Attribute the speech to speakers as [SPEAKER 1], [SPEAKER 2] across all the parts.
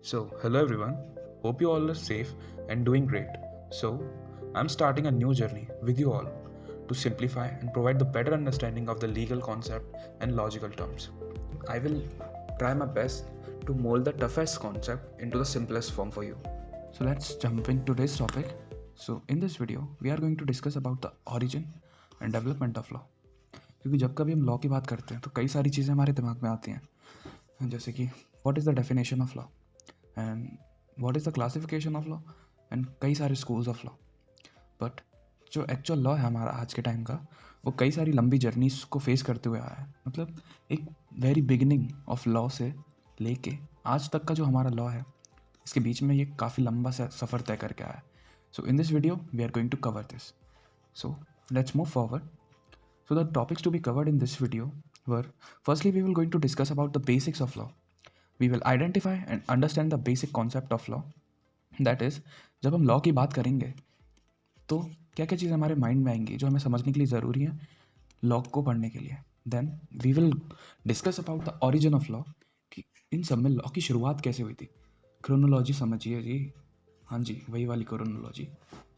[SPEAKER 1] Hello everyone. Hope you all are safe and doing great. So, I'm starting a new journey with you all to simplify and provide the better understanding of the legal concept and logical terms. I will try my best to mold the toughest concept into the simplest form for you. So, let's jump into today's topic. So, in this video, we are going to discuss about the origin and development of law. क्योंकि जब कभी हम law की बात करते हैं तो कई सारी चीज़ें हमारे दिमाग में आती हैं, जैसे कि what is the definition of law and what is the classification of law and कई सारे स्कूल्स ऑफ लॉ। बट जो एक्चुअल लॉ है हमारा आज के टाइम का, वो कई सारी लंबी जर्नीज को फेस करते हुए आया है। मतलब एक वेरी बिगिनिंग ऑफ लॉ से लेके आज तक का जो हमारा लॉ है, इसके बीच में ये काफ़ी लंबा सा सफ़र तय करके आया है। So in this video we are going to cover this. So let's move forward. So the topics to be covered in this video were, firstly we will going to discuss about the basics of law. We will identify and understand the basic concept of law. That is, जब हम law की बात करेंगे तो क्या क्या चीज़ हमारे mind में आएंगी जो हमें समझने के लिए ज़रूरी है लॉ को पढ़ने के लिए. Then we will discuss about the origin of law, कि इन सब में लॉ की शुरुआत कैसे हुई थी. क्रोनोलॉजी समझिए जी, हाँ जी वही वाली क्रोनोलॉजी,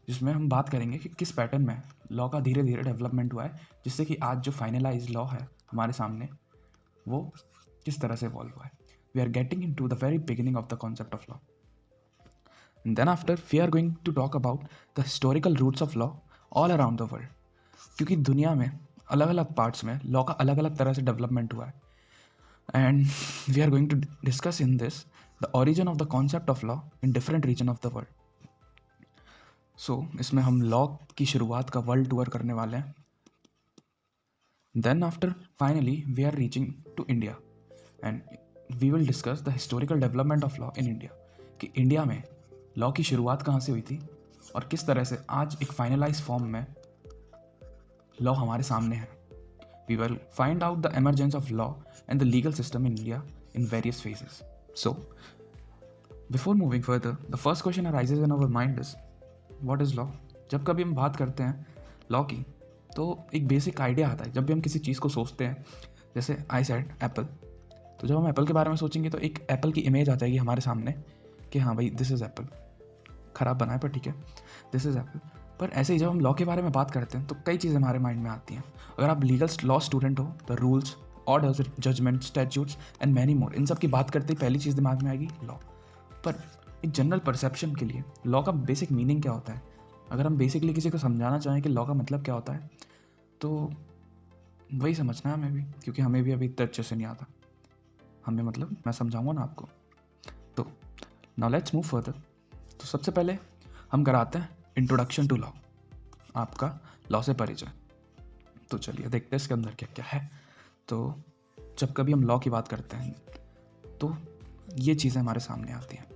[SPEAKER 1] जिसमें हम बात करेंगे कि किस पैटर्न में लॉ का धीरे धीरे डेवलपमेंट हुआ है, जिससे कि आज जो फाइनलाइज लॉ है हमारे सामने वो किस तरह से इवॉल्व हुआ है. We are getting into the very beginning of the concept of law. Then after we are going to talk about the historical roots of law all around the world, क्योंकि दुनिया में अलग अलग parts में law का अलग अलग तरह से डेवलपमेंट हुआ है. And we are going to discuss in this the origin of the concept of law in different region of the world. So इसमें हम लॉ की शुरुआत का वर्ल्ड टूर करने वाले हैं. Then after finally we are reaching to India and we will discuss the historical development of law in India, कि India में लॉ की शुरुआत कहाँ से हुई थी और किस तरह से आज एक फाइनलाइज फॉर्म में लॉ हमारे सामने है. We will find out the emergence of law and the legal system in India in various phases. So before moving further, the first question arises in our mind is what is law. जब कभी हम बात करते हैं law की तो एक basic idea आता है. जब भी हम किसी चीज़ को सोचते हैं, जैसे आई सेड एप्पल, तो जब हम एप्पल के बारे में सोचेंगे तो एक एप्पल की इमेज आ जाएगी हमारे सामने कि हाँ भाई दिस इज़ एप्पल. ख़राब बना है पर ठीक है, दिस इज़ एप्पल. पर ऐसे ही जब हम लॉ के बारे में बात करते हैं तो कई चीज़ें हमारे माइंड में आती हैं. अगर आप लीगल लॉ स्टूडेंट हो, the rules, orders, judgment, statutes and many more, इन सब की बात करते ही पहली चीज़ दिमाग में आएगी लॉ. पर एक जनरल परसेप्शन के लिए लॉ का बेसिक मीनिंग क्या होता है, अगर हम बेसिकली किसी को समझाना चाहें कि लॉ का मतलब क्या होता है, तो वही समझना है हमें भी, क्योंकि हमें भी अभी इतना अच्छे से नहीं आता. हमें मतलब मैं समझाऊंगा ना आपको. तो नाउ लेट्स मूव फर्दर. तो सबसे पहले हम कराते हैं इंट्रोडक्शन टू लॉ, आपका लॉ से परिचय. तो चलिए देखते हैं इसके अंदर क्या क्या है. तो जब कभी हम लॉ की बात करते हैं तो ये चीज़ें हमारे सामने आती हैं.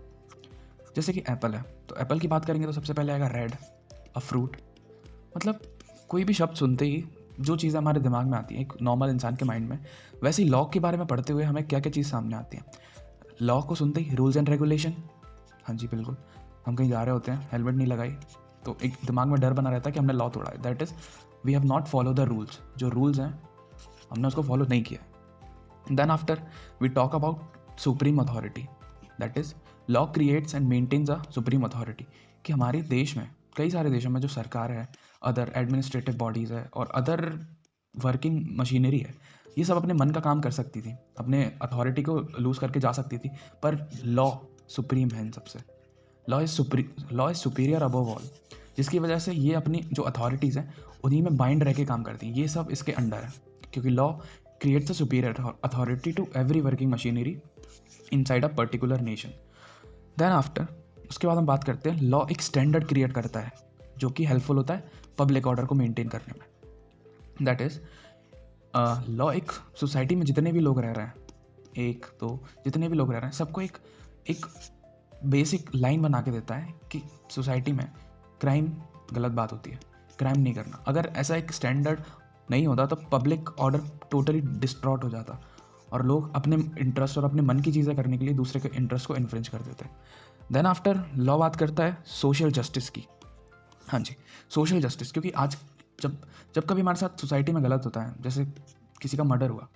[SPEAKER 1] जैसे कि एप्पल है, तो एप्पल की बात करेंगे तो सबसे पहले आएगा रेड, अ फ्रूट. मतलब कोई भी शब्द सुनते ही जो चीज़ें हमारे दिमाग में आती हैं एक नॉर्मल इंसान के माइंड में, वैसे ही लॉ के बारे में पढ़ते हुए हमें क्या क्या चीज़ सामने आती है. लॉ को सुनते ही रूल्स एंड रेगुलेशन. हाँ जी बिल्कुल, हम कहीं जा रहे होते हैं, हेलमेट नहीं लगाई तो एक दिमाग में डर बना रहता है कि हमने लॉ तोड़ा है. That is we have not follow the rules. जो रूल्स हैं हमने उसको फॉलो नहीं किया. Then after we talk about supreme authority. That is law creates and maintains a supreme authority, कि हमारे देश में, कई सारे देशों में जो सरकार है, अदर एडमिनिस्ट्रेटिव बॉडीज़ है और अदर वर्किंग मशीनरी है, ये सब अपने मन का काम कर सकती थी, अपने अथॉरिटी को लूज़ करके जा सकती थी, पर लॉ सुप्रीम है इन सबसे. Law is superior above all, जिसकी वजह से ये अपनी जो अथॉरिटीज़ हैं उन्हीं में बाइंड रह के काम करती हैं. ये सब इसके अंडर है, क्योंकि law creates a superior authority to every working machinery inside a particular nation. Then after उसके बाद हम बात करते हैं लॉ एक स्टैंडर्ड क्रिएट करता है जो कि हेल्पफुल होता है पब्लिक ऑर्डर को मेंटेन करने में. दैट इज़ लॉ एक सोसाइटी में जितने भी लोग रह रहे हैं, एक तो जितने भी लोग रह रहे हैं सबको एक एक बेसिक लाइन बना के देता है कि सोसाइटी में क्राइम गलत बात होती है, क्राइम नहीं करना. अगर ऐसा एक स्टैंडर्ड नहीं होता तो पब्लिक ऑर्डर टोटली डिस्ट्रॉट हो जाता और लोग अपने इंटरेस्ट और अपने मन की चीज़ें करने के लिए दूसरे के इंटरेस्ट को इन्फ्रिंज कर देते हैं. देन आफ्टर लॉ बात करता है सोशल जस्टिस की. हाँ जी, सोशल जस्टिस, क्योंकि आज जब जब कभी हमारे साथ सोसाइटी में गलत होता है, जैसे किसी का मर्डर हुआ,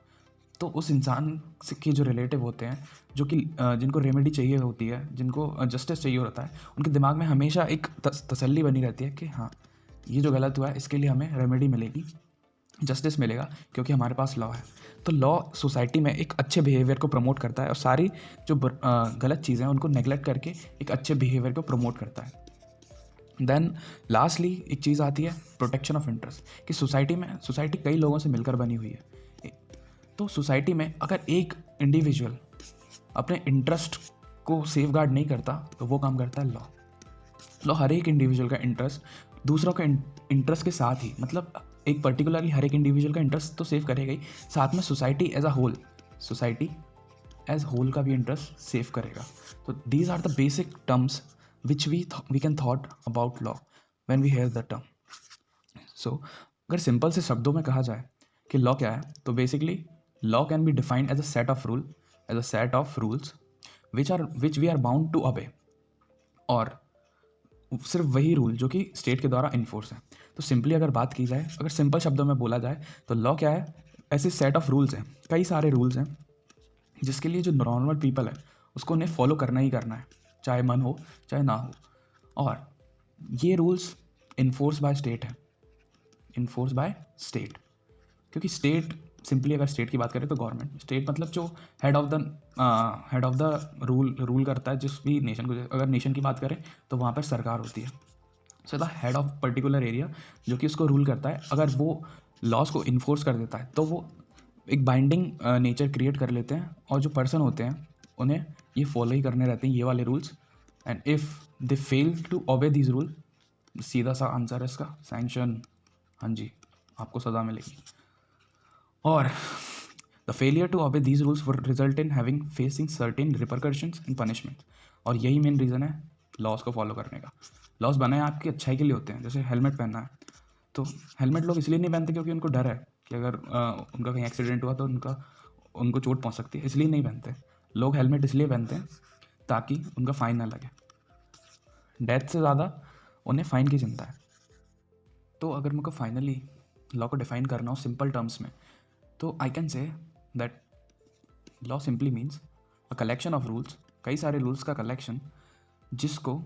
[SPEAKER 1] तो उस इंसान से के जो रिलेटिव होते हैं, जो कि जिनको रेमेडी चाहिए होती है, जिनको जस्टिस चाहिए होता है, उनके दिमाग में हमेशा एक तसल्ली बनी रहती है कि हाँ, ये जो गलत हुआ है इसके लिए हमें रेमेडी मिलेगी, जस्टिस मिलेगा, क्योंकि हमारे पास लॉ है। तो लॉ सोसाइटी में एक अच्छे बिहेवियर को प्रमोट करता है और सारी जो गलत चीज़ें हैं उनको नेगलेक्ट करके एक अच्छे बिहेवियर को प्रमोट करता है। देन लास्टली एक चीज़ आती है प्रोटेक्शन ऑफ इंटरेस्ट, कि सोसाइटी कई लोगों से मिलकर बनी हुई है। तो सोसाइटी में अगर एक इंडिविजुअल अपने इंटरेस्ट को सेफगार्ड नहीं करता तो वो काम करता है लॉ। हर एक इंडिविजुअल का इंटरेस्ट दूसरों के इंटरेस्ट के साथ ही, मतलब एक पर्टिकुलरली हर एक इंडिविजुअल का इंटरेस्ट तो सेव करेगा ही, साथ में सोसाइटी एज होल का भी इंटरेस्ट सेव करेगा। तो these are the basic terms which we can thought about law when we hear the term. So अगर सिंपल से शब्दों में कहा जाए कि लॉ क्या है, तो basically law can be defined as a set of rules which we are bound to obey, और सिर्फ वही रूल जो कि स्टेट के द्वारा इन्फोर्स है। तो सिंपली अगर बात की जाए, अगर सिंपल शब्दों में बोला जाए, तो लॉ क्या है? ऐसे सेट ऑफ रूल्स हैं, कई सारे रूल्स हैं जिसके लिए जो नॉर्मल पीपल है उसको उन्हें फॉलो करना ही करना है, चाहे मन हो चाहे ना हो। और ये रूल्स इन्फोर्स बाय स्टेट, क्योंकि स्टेट, सिंपली अगर स्टेट की बात करें तो गवर्नमेंट, स्टेट मतलब जो हेड ऑफ द रूल करता है जिस भी नेशन को। अगर नेशन की बात करें तो वहाँ पर सरकार होती है। So the head of particular area जो कि उसको रूल करता है, अगर वो लॉज को इन्फोर्स कर देता है तो वो एक बाइंडिंग नेचर क्रिएट कर लेते हैं, और जो पर्सन होते हैं उन्हें ये फॉलो ही करने रहते हैं, ये वाले rules. And if they fail to obey these rule, सीधा सा आंसर है इसका सैंक्शन। हाँ जी, आपको सज़ा मिलेगी। और the failure to obey these rules would result in having facing certain repercussions and punishment. और यही मेन रीज़न है लॉज को फॉलो करने का। लॉज बनाए आपकी अच्छाई के लिए होते हैं, जैसे हेलमेट पहनना है, तो हेलमेट लोग इसलिए नहीं पहनते क्योंकि उनको डर है कि अगर उनका कहीं एक्सीडेंट हुआ तो उनको चोट पहुंच सकती है, इसलिए नहीं पहनते। लोग हेलमेट इसलिए पहनते हैं ताकि उनका फ़ाइन ना लगे, डेथ से ज़्यादा उन्हें फ़ाइन की चिंता है। तो अगर मुझको फाइनली लॉ को डिफाइन करना हो सिंपल टर्म्स में, तो I can say that law simply means a collection of rules, कई सारे रूल्स का कलेक्शन जिसको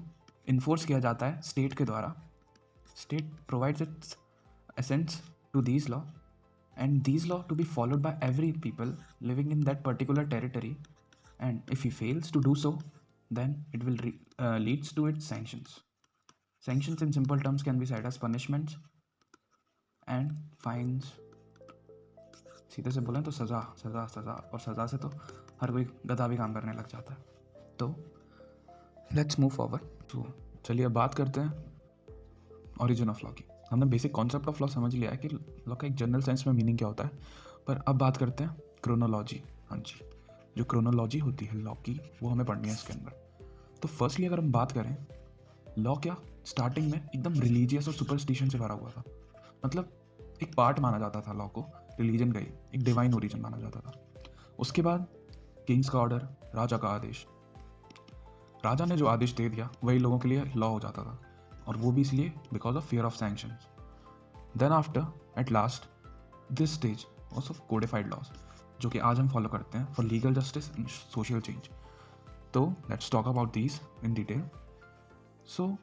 [SPEAKER 1] इन्फोर्स किया जाता है स्टेट के द्वारा। State provides its essence to these law, and these law to be followed by every people living in that particular territory, and if he fails to do so, then it will leads to its sanctions in simple terms can be said as punishments and fines। सीधे से बोलें तो सज़ा सज़ा सज़ा, और सज़ा से तो हर कोई गधा भी काम करने लग जाता है। तो लेट्स मूव फॉरवर्ड। तो चलिए अब बात करते हैं ओरिजिन ऑफ लॉ की। हमने बेसिक कॉन्सेप्ट ऑफ लॉ समझ लिया है कि लॉ का एक जनरल सेंस में मीनिंग क्या होता है, पर अब बात करते हैं क्रोनोलॉजी। हाँ जी, जो क्रोनोलॉजी होती है लॉ की वो हमें पढ़नी है इसके अंदर। तो फर्स्टली अगर हम बात करें, लॉ क्या स्टार्टिंग में एकदम रिलीजियस और सुपरस्टिशन से भरा हुआ था, मतलब एक पार्ट माना जाता था लॉ को, रिलीजन का ही एक डिवाइन ओरिजिन माना जाता था। उसके बाद किंग्स का ऑर्डर, राजा का आदेश, राजा ने जो आदेश दे दिया वही लोगों के लिए लॉ हो जाता था, और वो भी इसलिए because of fear of sanctions. Then after at last this stage was of codified laws, जो कि आज हम फॉलो करते हैं for legal justice and social change. तो let's talk about these in detail. So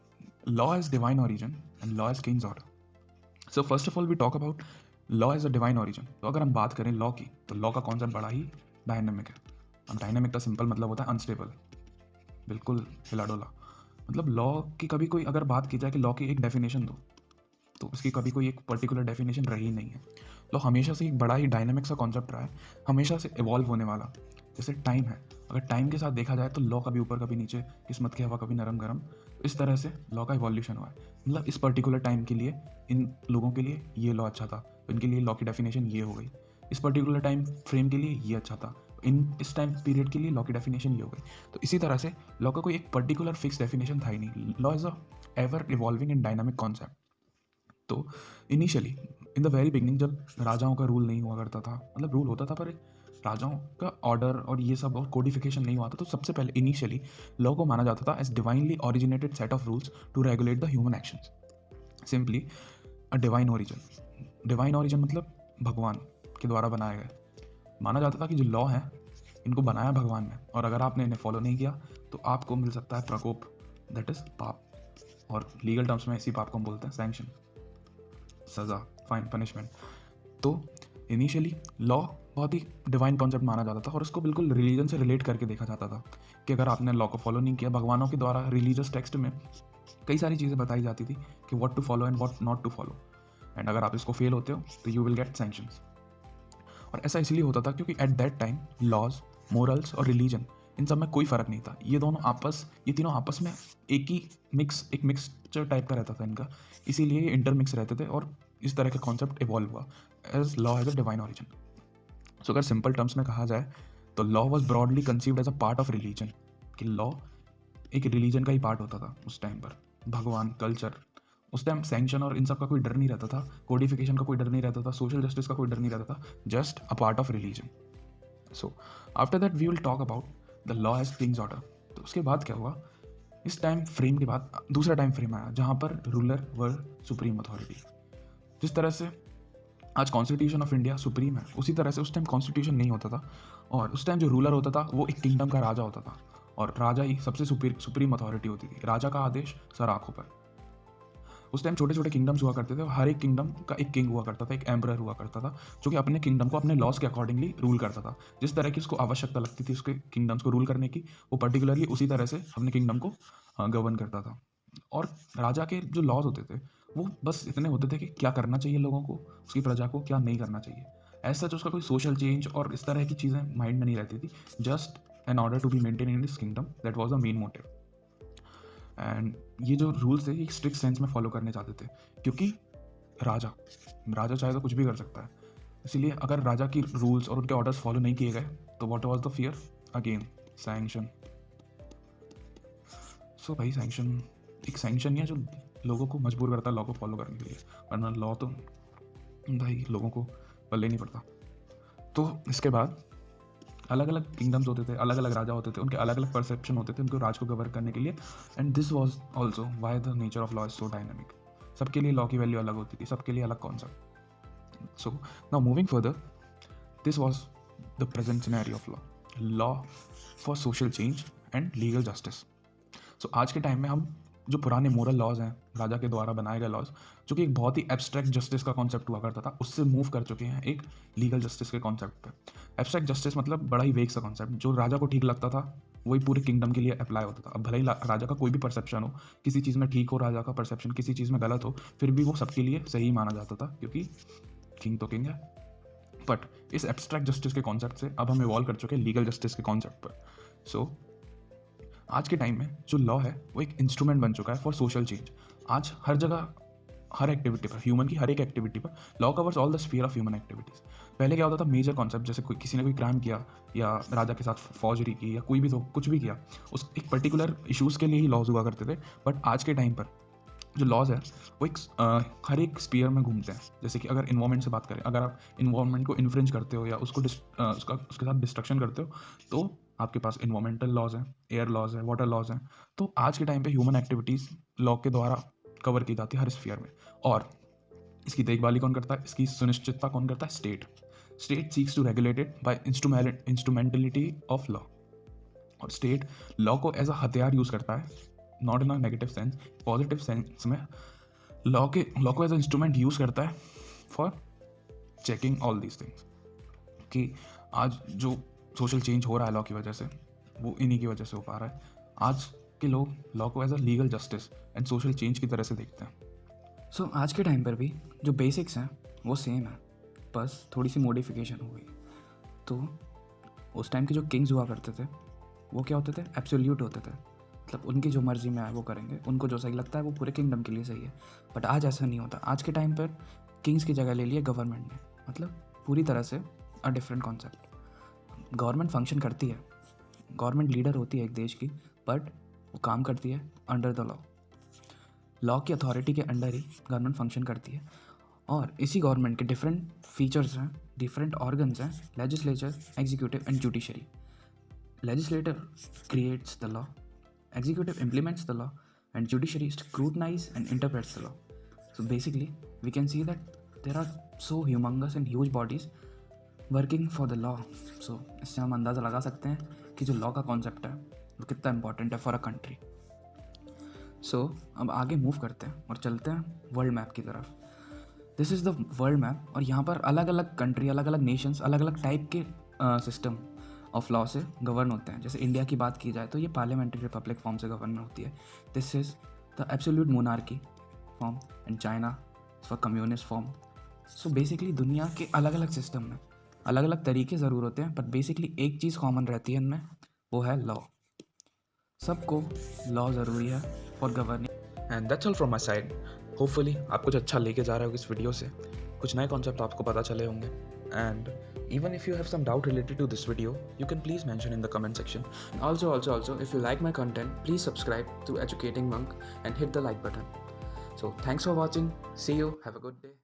[SPEAKER 1] law as divine origin and law as Kings order. So first of all we talk about law as a divine origin. तो अगर हम बात करें law की, तो law का concept बड़ा ही dynamic है। अब डायनेमिक का सिंपल मतलब होता है अनस्टेबल, बिल्कुल हिला डोला। मतलब लॉ की कभी कोई अगर बात की जाए कि लॉ की एक डेफिनेशन दो, तो उसकी कभी कोई एक पर्टिकुलर डेफिनेशन रही नहीं है। लॉ हमेशा से एक बड़ा ही डायनेमिक सा कॉन्सेप्ट रहा है, हमेशा से इवॉल्व होने वाला। जैसे टाइम है, अगर टाइम के साथ देखा जाए तो लॉ कभी ऊपर कभी नीचे, किस्मत की हवा कभी नरम गरम, इस तरह से लॉ का इवोल्यूशन हुआ है। मतलब इस पर्टिकुलर टाइम के लिए इन लोगों के लिए ये लॉ अच्छा था, इनके लिए लॉ की डेफिनेशन ये हो गई। इस पर्टिकुलर टाइम फ्रेम के लिए ये अच्छा था, इस टाइम पीरियड के लिए लॉ की डेफिनेशन ये हो गई। तो इसी तरह से लॉ का कोई एक पर्टिकुलर फिक्स डेफिनेशन था ही नहीं। Law is a ever evolving and dynamic concept. तो initially in the very beginning जब राजाओं का रूल नहीं हुआ करता था, मतलब रूल होता था पर राजाओं का ऑर्डर और ये सब और कोडिफिकेशन नहीं हुआ था, तो सबसे पहले इनिशियली लॉ को माना जाता था as divinely originated set of rules to regulate the human actions. Simply a divine origin. Divine origin मतलब भगवान के द्वारा बनाया गया। माना जाता था कि जो लॉ है इनको बनाया भगवान ने, और अगर आपने इन्हें फॉलो नहीं किया तो आपको मिल सकता है प्रकोप, दैट इज पाप, और लीगल टर्म्स में इसी पाप को हम बोलते हैं सैंक्शन, सज़ा, फाइन, पनिशमेंट। तो इनिशियली लॉ बहुत ही डिवाइन कॉन्सेप्ट माना जाता था और उसको बिल्कुल रिलीजन से रिलेट करके देखा जाता था कि अगर आपने लॉ को फॉलो नहीं किया, भगवानों के द्वारा रिलीजियस टेक्स्ट में कई सारी चीज़ें बताई जाती थी कि what to follow and what not to follow, and अगर आप इसको फेल होते हो तो यू विल गेट सैंक्शंस। और ऐसा इसलिए होता था क्योंकि at that time laws, morals और रिलीजन, इन सब में कोई फ़र्क नहीं था। ये तीनों आपस में एक मिक्सचर टाइप का रहता था इनका, इसीलिए ये इंटरमिक्स रहते थे और इस तरह का कॉन्सेप्ट इवॉल्व हुआ as law has a divine origin. So अगर सिंपल टर्म्स में कहा जाए तो law was broadly conceived as a part of religion, कि लॉ एक रिलीजन का ही पार्ट होता था उस टाइम पर। भगवान, कल्चर, उस टाइम सैंक्शन और इन सब का कोई डर नहीं रहता था, कोडिफिकेशन का कोई डर नहीं रहता था, सोशल जस्टिस का कोई डर नहीं रहता था, just a part of religion. So after that we will talk about the law as Kings order. तो उसके बाद क्या हुआ, इस टाइम फ्रेम के बाद दूसरा टाइम फ्रेम आया जहाँ पर रूलर वर सुप्रीम अथॉरिटी। जिस तरह से आज कॉन्स्टिट्यूशन ऑफ इंडिया सुप्रीम है, उसी तरह से उस टाइम कॉन्स्टिट्यूशन नहीं होता था, और उस टाइम जो रूलर होता था वो एक किंगडम का राजा होता था, और राजा ही सबसे सुप्रीम अथॉरिटी होती थी। राजा का आदेश सर आंखों पर। उस टाइम छोटे छोटे किंगडम्स हुआ करते थे, और हर एक किंगडम का एक किंग हुआ करता था, एक एम्परर हुआ करता था, जो कि अपने किंगडम को अपने लॉज के अकॉर्डिंगली रूल करता था। जिस तरह की उसको आवश्यकता लगती थी उसके किंगडम्स को रूल करने की, वो पर्टिकुलरली उसी तरह से अपने किंगडम को गवर्न करता था। और राजा के जो लॉज होते थे वो बस इतने होते थे कि क्या करना चाहिए लोगों को, उसकी प्रजा को क्या नहीं करना चाहिए। ऐसा सच उसका कोई सोशल चेंज और इस तरह की चीज़ें माइंड में नहीं रहती थी, just an order to be maintain in this kingdom, that was the main motive. And ये जो रूल्स थे एक स्ट्रिक्ट सेंस में फॉलो करने चाहते थे, क्योंकि राजा राजा चाहे तो कुछ भी कर सकता है। इसीलिए अगर राजा की रूल्स और उनके ऑर्डर्स फॉलो नहीं किए गए तो what was the fear, again sanction. So भाई एक सैंक्शन ही है जो लोगों को मजबूर करता है लॉ को फॉलो करने के लिए, वरना लॉ तो भाई लोगों को पल्ले नहीं पड़ता। तो इसके बाद अलग अलग किंगडम्स होते थे, अलग अलग राजा होते थे, उनके अलग अलग परसेप्शन होते थे उनको राज को गवर्न करने के लिए। And this was also why the nature of law is so dynamic. सबके लिए लॉ की वैल्यू अलग होती थी, सबके लिए अलग concept. So now moving further, this was the present scenario of law for social change and legal justice. So आज के टाइम में हम जो पुराने मोरल लॉज हैं, राजा के द्वारा बनाए गए लॉज, जो कि एक बहुत ही एब्स्ट्रैक्ट जस्टिस का कॉन्सेप्ट हुआ करता था, उससे मूव कर चुके हैं एक लीगल जस्टिस के कॉन्सेप्ट पे। एब्स्ट्रैक्ट जस्टिस मतलब बड़ा ही वेग सा कॉन्सेप्ट, जो राजा को ठीक लगता था वही पूरे किंगडम के लिए अप्लाई होता था। अब भले ही राजा का कोई भी परसेप्शन हो, किसी चीज़ में ठीक हो राजा का परसेप्शन, किसी चीज़ में गलत हो, फिर भी वो सबके लिए सही माना जाता था, क्योंकि किंग तो किंग है। बट इस एब्स्ट्रैक्ट जस्टिस के कॉन्सेप्ट से अब हम इवॉल्व कर चुके हैं लीगल जस्टिस के कॉन्सेप्ट पर। सो आज के टाइम में जो लॉ है वो एक इंस्ट्रूमेंट बन चुका है फॉर सोशल चेंज। आज हर जगह, हर एक्टिविटी पर, ह्यूमन की हर एक एक्टिविटी पर law covers all the sphere of human activities. पहले क्या होता था, मेजर कॉन्सेप्ट जैसे किसी ने कोई क्राइम किया या राजा के साथ फौजरी की या कोई भी तो कुछ भी किया, उस एक पर्टिकुलर इशूज़ के लिए ही लॉज हुआ करते थे। बट आज के टाइम पर जो लॉज है वो हर एक स्पीयर में घूमते हैं। जैसे कि अगर इन्वायरमेंट से बात करें, अगर आप इन्वायरमेंट को इन्फ्रिंज करते हो या उसके साथ डिस्ट्रक्शन करते हो तो आपके पास इन्वायरमेंटल लॉज हैं, एयर लॉज हैं, वाटर लॉज हैं। तो आज के टाइम पे ह्यूमन एक्टिविटीज़ लॉ के द्वारा कवर की जाती है हर स्फीयर में। और इसकी देखभाली कौन करता है, इसकी सुनिश्चितता कौन करता है, state seeks to regulate it by instrumentality of law. और स्टेट लॉ को एज अ हथियार यूज़ करता है, not in a negative sense, positive sense में लॉ को एज अ इंस्ट्रूमेंट यूज़ करता है for checking all these things. कि आज जो सोशल चेंज हो रहा है लॉ की वजह से, वो इन्हीं की वजह से हो पा रहा है। आज के लोग लॉ को as a legal justice and social change की तरह से देखते हैं।
[SPEAKER 2] सो आज के टाइम पर भी जो बेसिक्स हैं वो सेम है, बस थोड़ी सी मॉडिफिकेशन हो गई। तो उस टाइम के जो किंग्स हुआ करते थे वो क्या होते थे, एब्सोल्यूट होते थे, मतलब उनकी जो मर्जी में आए वो करेंगे, उनको जो सही लगता है वो पूरे किंगडम के लिए सही है। बट आज ऐसा नहीं होता। आज के टाइम पर किंग्स की जगह ले लिया गवर्नमेंट ने, मतलब पूरी तरह से a different concept. Government function करती है, गवर्नमेंट लीडर होती है एक देश की, बट वो काम करती है अंडर द लॉ की अथॉरिटी के अंडर ही गवर्नमेंट फंक्शन करती है। और इसी गवर्नमेंट के डिफरेंट फीचर्स हैं, डिफरेंट ऑर्गन्स हैं, legislature, executive and judiciary. Legislator creates the law, executive implements the law, and judiciary scrutinize and interprets the law. So basically we can see that there are so humongous and huge bodies working for the law. So इससे हम अंदाज़ा लगा सकते हैं कि जो law का concept है वो कितना इंपॉर्टेंट है फॉर अ कंट्री। सो अब आगे मूव करते हैं और चलते हैं वर्ल्ड मैप की तरफ। This is the world map, और यहाँ पर अलग अलग कंट्री, अलग अलग नेशंस, अलग अलग टाइप के सिस्टम ऑफ लॉ से गवर्न होते हैं। जैसे इंडिया की बात की जाए तो ये पार्लियामेंट्री रिपब्लिक फॉर्म से गवर्न होती है। This is the absolute monarchy form, and China for communist form. So basically दुनिया के अलग अलग सिस्टम में अलग अलग तरीके ज़रूर होते हैं, बट बेसिकली एक चीज़ कॉमन रहती है इनमें, वो है लॉ। सबको लॉ ज़रूरी है for governing.
[SPEAKER 1] And that's all from my side. Hopefully आप कुछ अच्छा लेके जा रहे हो इस वीडियो से, कुछ नए कॉन्सेप्ट आपको पता चले होंगे। And even if you have some doubt related to this video, you can please mention in the comment section.
[SPEAKER 2] Also, if you like my content, please subscribe to Educating Monk and hit the like button. So thanks for watching. See you. Have a good day.